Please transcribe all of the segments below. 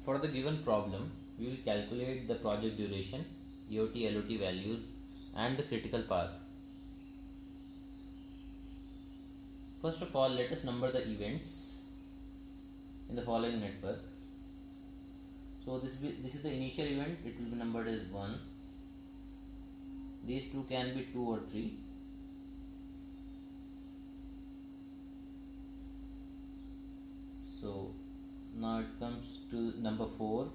For the given problem, we will calculate the project duration, EOT, LOT values and the critical path. First of all, let us number the events in the following network. So this is the initial event, it will be numbered as 1. These two can be 2 or 3. So now it comes to number 4.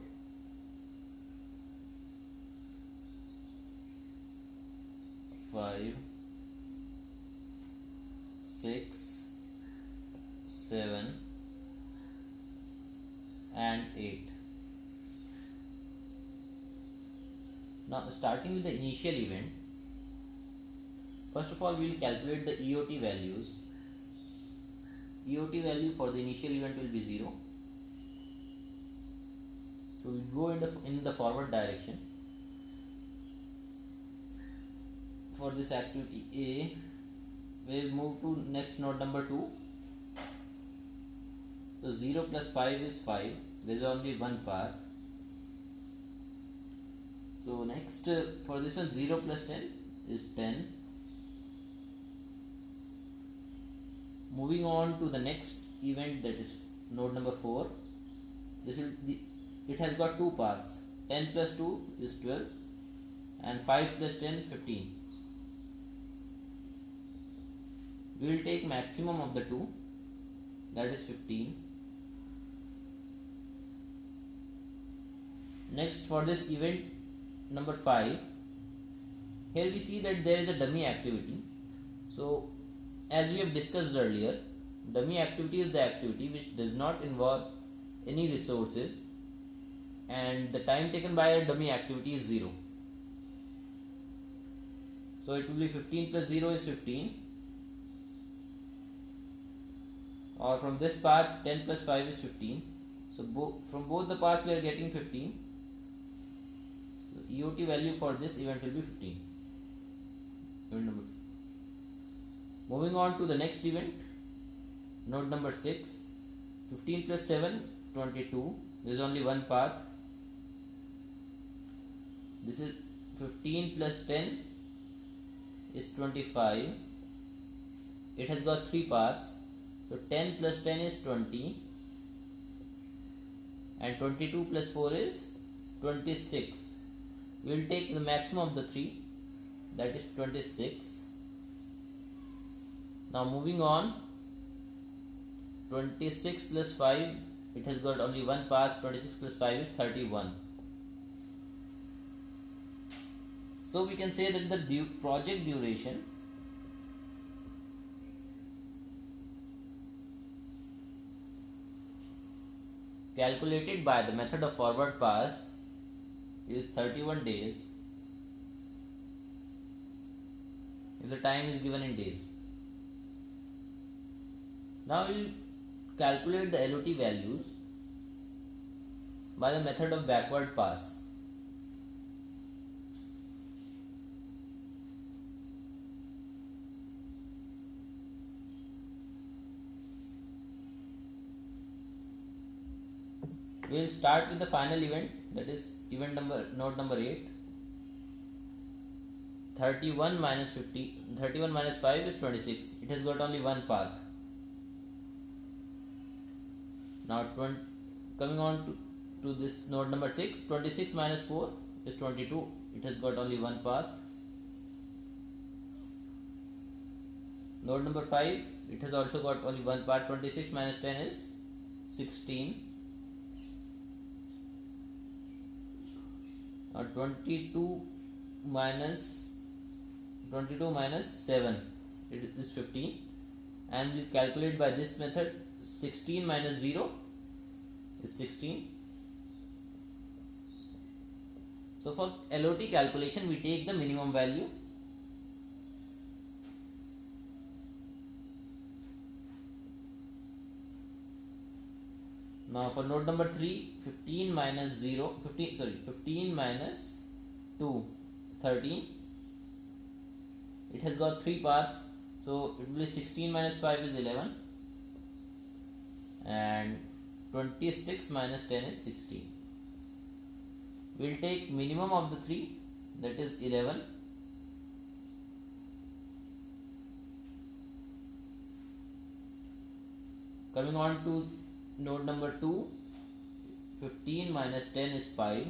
Five, 6, 7 and 8. Now starting with the initial event, first of all we will calculate the EOT values. EOT value for the initial event will be 0. So we will go in the forward direction. For this activity A, we will move to next node number 2. So 0 plus 5 is 5. There is only one path. So next for this one, 0 plus 10 is 10. Moving on to the next event, that is node number 4. It has got two paths. 10 plus 2 is 12 and 5 plus 10 is 15. We will take maximum of the two, that is 15. Next, for this event number 5, here we see that there is a dummy activity. So as we have discussed earlier, dummy activity is the activity which does not involve any resources and the time taken by a dummy activity is 0. So it will be 15 plus 0 is 15. Or from this path 10 plus 5 is 15. So from both the paths we are getting 15. The EOT value for this event will be 15. Event number. Moving on to the next event, node number 6. 15 plus 7, 22. There is only one path. This is 15 plus 10 is 25. It has got three paths. So 10 plus 10 is 20 and 22 plus 4 is 26. We will take the maximum of the three, that is 26. Now moving on, 26 plus 5, it has got only one path. 26 plus 5 is 31. So we can say that the project duration calculated by the method of forward pass is 31 days if the time is given in days. Now we will calculate the LOT values by the method of backward pass. We will start with the final event, that is event number node number 8. 31 minus 5 is 26. It has got only one path. Now coming on to this node number 6, 26 minus 4 is 22. It has got only one path. Node number 5, it has also got only one path. 26 minus 10 is 16. 22 minus 7, it is 15, and we calculate by this method. 16 minus 0 is 16. So for LOT calculation we take the minimum value. Now for node number 3, 15 minus 2, 13. It has got three paths, so it will be 16 minus 5 is 11 and 26 minus 10 is 16. we'll take minimum of the 3, that is 11. Coming on to node number 2, 15 minus 10 is 5.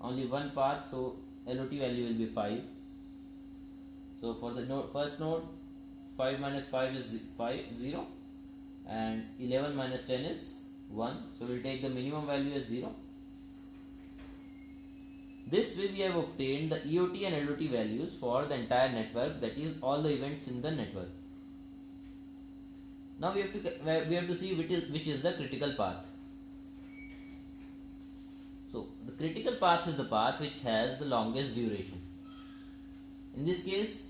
Only one path, so LOT value will be 5. So for the first node, 5 minus 5 is 0, and 11 minus 10 is 1. So we'll take the minimum value as 0. This way we have obtained the EOT and LOT values for the entire network, that is all the events in the network. Now we have to see which is the critical path. So the critical path is the path which has the longest duration. In this case,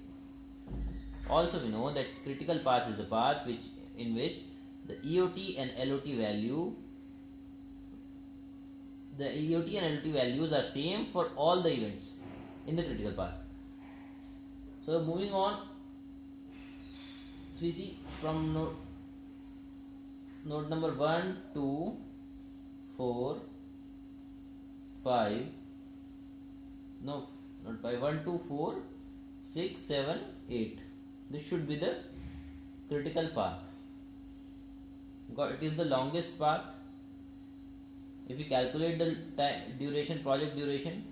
also we know that critical path is the path in which the EOT and LOT value, the EOT and LOT values are same for all the events in the critical path. So moving on, so we see from node number 1, 2, 4, 5, no, not 5, 1, 2, 4, 6, 7, 8. This should be the critical path. It is the longest path. If we calculate the project duration,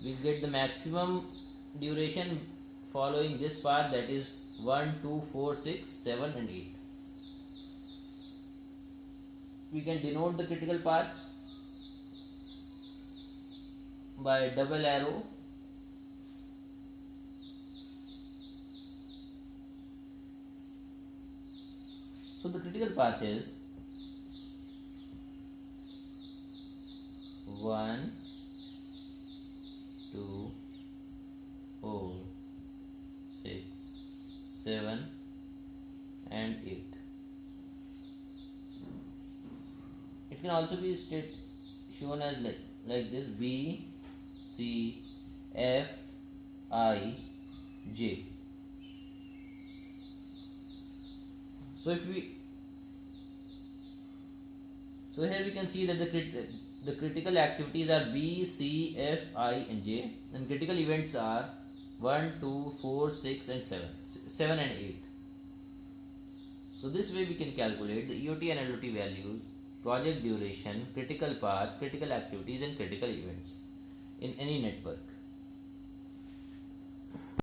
we get the maximum duration following this path, that is 1, 2, 4, 6, 7 and 8. We can denote the critical path by double arrow. So the critical path is 1, 2, 4, 6, 7 and 8. It can also be shown as like this: B, C, F, I, J. So here we can see that the critical activities are B, C, F, I and J, and critical events are 1, 2, 4, 6 and 7 and 8. So this way we can calculate the EOT and LOT values, project duration, critical path, critical activities and critical events in any network.